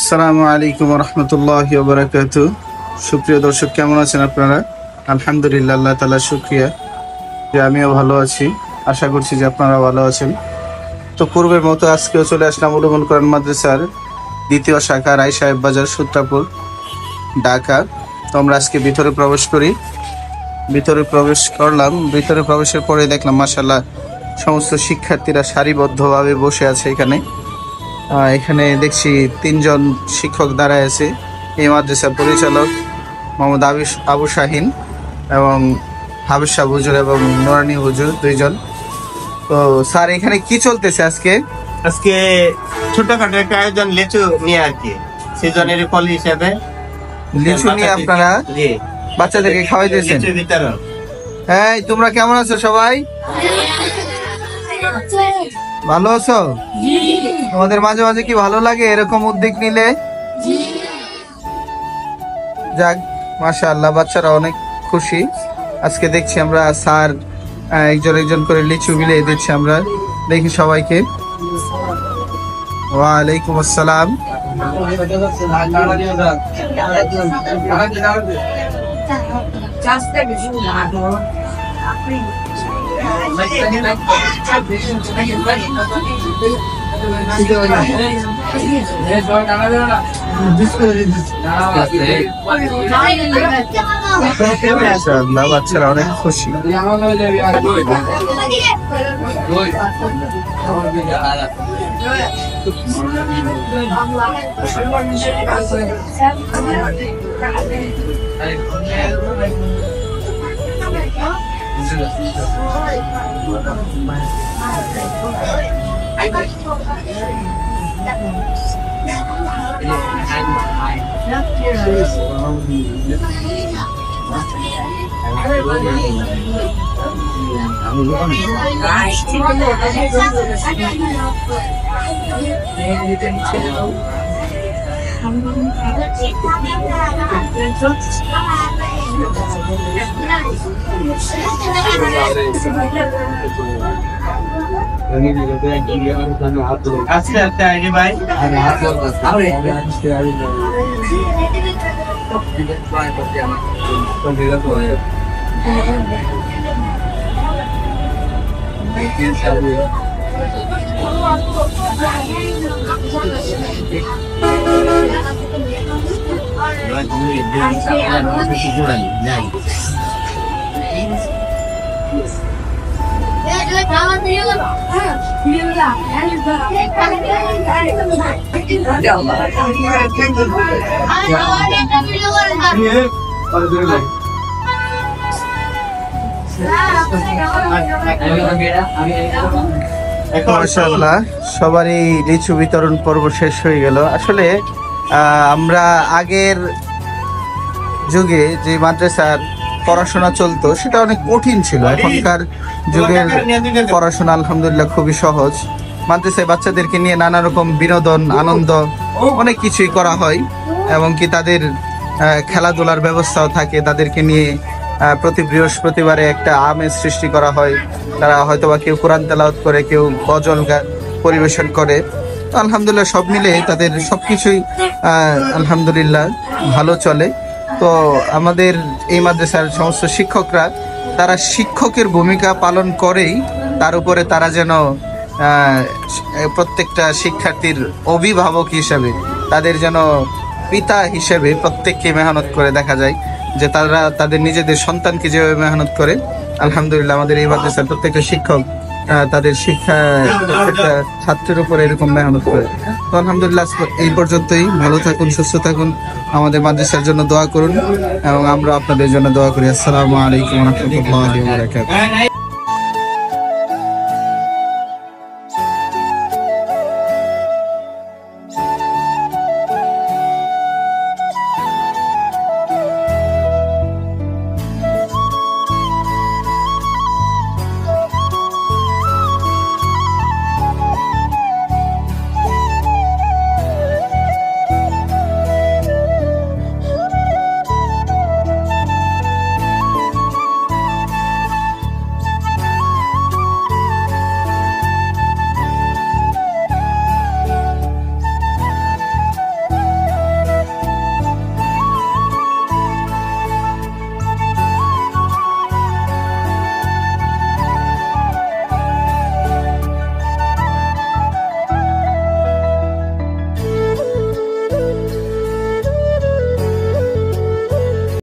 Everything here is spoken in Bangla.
আসসালামু আলাইকুম রহমতুল্লাহি ওয়া বারাকাতুহু। সুপ্রিয় দর্শক, কেমন আছেন আপনারা? আলহামদুলিল্লাহ, আল্লাহ তাআলার শুকরিয়া যে আমিও ভালো আছি। আশা করছি যে আপনারা ভালো আছেন। তো পূর্বের মতো আজকেও চলে আসলাম উলুমুল কোরআন মাদ্রাসার দ্বিতীয় শাখা রায় সাহেব বাজার, সূত্রাপুর, ঢাকা। তো আমরা আজকে ভিতরে প্রবেশ করি। ভিতরে প্রবেশ করলাম। ভিতরে প্রবেশের পরে দেখলাম মাশাআল্লাহ সমস্ত শিক্ষার্থীরা সারিবদ্ধভাবে বসে আছে। এখানে দেখছি 3 জন শিক্ষক দাঁড়ায় আছে। এই মাদ্রাসার পরিচালক মোহাম্মদ আবু শাহিন এবং হাবিজ শাহ হুজুর এবং নুরানি হুজুর 2 জন। তো স্যার, এখানে কি চলতেছে আজকে? আজকে ছোটখাটো একটা আয়োজন লিচু নিয়ে আর কি, সিজনের ফল হিসেবে লিচু নিয়ে আপনারা বাচ্চাদেরকে খাওয়াইতেছেন? হ্যাঁ, তোমরা কেমন আছো সবাই? ভালো আছো? তোমাদের মাঝে মাঝে কি ভালো লাগে এরকম উদ্যোগ নিলে? যাক, মাশাআল্লাহ, বাচ্চারা অনেক খুশি। আজকে দেখছি আমরা স্যার একজন করে লিচু বিলিয়ে দিচ্ছি। আমরা দেখি সবাইকে। ওয়ালাইকুম আসসালাম। বাচ্চারা অনেক খুশি। আস্তে আস্তে আগে ভাই মাশাআল্লাহ, সবারই লিচু বিতরণ পর্ব শেষ হয়ে গেল। আসলে আমরা আগের যুগে যে মাদ্রাসার পড়াশোনা চলতো সেটা অনেক কঠিন ছিল। এখনকার যুগের পড়াশোনা আলহামদুলিল্লাহ খুবই সহজ। মাদ্রাসায় বাচ্চাদেরকে নিয়ে নানা রকম বিনোদন, আনন্দ, অনেক কিছুই করা হয় এবং কি তাদের খেলাধুলার ব্যবস্থাও থাকে। তাদেরকে নিয়ে প্রতি বৃহস্পতিবারে একটা আমেজ সৃষ্টি করা হয়। তারা হয়তোবা কেউ কোরআন তেলাওয়াত করে, কেউ গজল পরিবেশন করে। তো আলহামদুলিল্লাহ সব মিলে তাদের সবকিছুই আলহামদুলিল্লাহ ভালো চলে। তো আমাদের এই মাদ্রাসার সমস্ত শিক্ষকরা তারা শিক্ষকের ভূমিকা পালন করেই তার উপরে তারা যেন প্রত্যেকটা শিক্ষার্থীর অভিভাবক হিসেবে, তাদের যেন পিতা হিসেবে প্রত্যেককে মেহনত করে দেখা যায় যে তারা তাদের নিজেদের সন্তানকে যেভাবে মেহনত করে। আলহামদুলিল্লাহ আমাদের এই মাদ্রাসার প্রত্যেকটা শিক্ষক তাদের শিক্ষা প্রত্যেকটা ছাত্রের উপরে এরকম মেহনত করে। তো আলহামদুলিল্লাহ এই পর্যন্তই। ভালো থাকুন, সুস্থ থাকুন, আমাদের মাদ্রাসার জন্য দোয়া করুন এবং আমরা আপনাদের জন্য দোয়া করি। আসসালামু আলাইকুম ওয়া রাহমাতুল্লাহি ওয়া বারাকাতুহু।